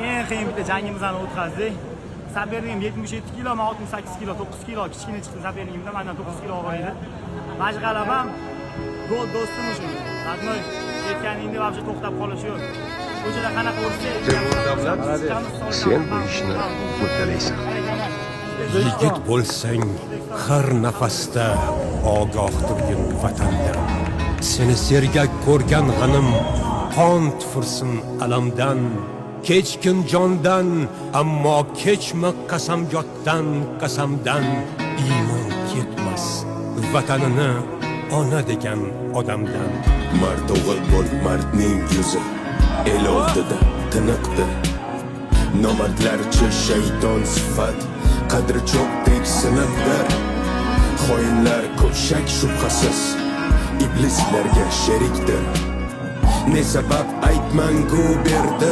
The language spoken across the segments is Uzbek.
eng qiyin bitta jangimizni o'tkazdik. Saperligim 77 kilo, men 68 kilo, 9 kilo kichkina chiqdi saperligimda, mendan 9 kilo og'ir edi. Mana shu g'alabam gol do'stim uchun. Radnoy aytganingda вообще to'xtab qolish yo'q. Ko'chada qanaqa ursa, sen bu ishni uddalaysan. Yigit bo'lsang, har nafasda ogoh turgin vatandan. Seni sergak ko'rgan g'anim qon tufursin alamdan. Kechkin jondan, ammo kechma qasamyoddan, qasamdan. Iymon ketmas vatanini ona degan odamdan. Mard o'g'il bo'l, mardning yuzi el oldida tiniqdi. Nomardlarcha shayton sifat qadri cho'qdek siniqdir. Xoinlar ko'p shak shubhasiz iblislarga sherikdir. Ne sabab aytmangu berdi,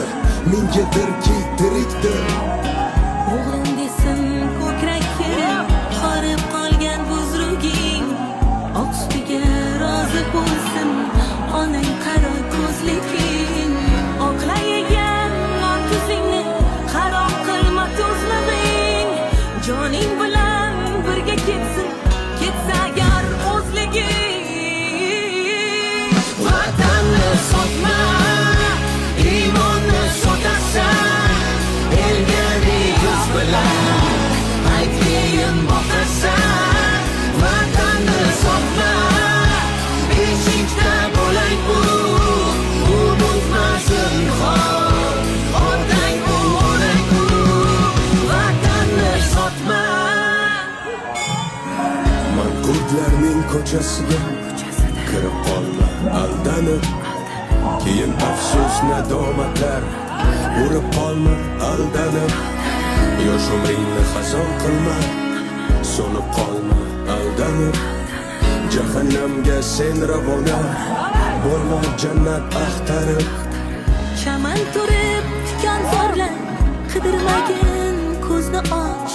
mengadirki tirikdir. O'g'lim desin ko'krakim, qorib qolgan buzruging, oqsuga rozi bo'lsin onang qaro ko'zliging. Oqlayegan otuzingni harom qilma tuzliging, joning bilan birga ketsin, ketsa agar o'zliging. Vatanni sotma, iymonni sotasan, elga yuz bilan aytgayin boqasan. Vatanni sotma, beshikda bo'lay bu, unutmasin xor, otang bu, onang bu. Vatanni sotma. Manqurtlarning ko'chasiga kirib qolma aldanib, keyin afsus nadomatlar urib qolma aldanib. Yosh umringni xazon qilma, so'nib qolma aldanib. Jahannamga sen ravona bo'lma, jannat axtarib. Chaman turib tikan zorlar, qidirmagin ko'zni och.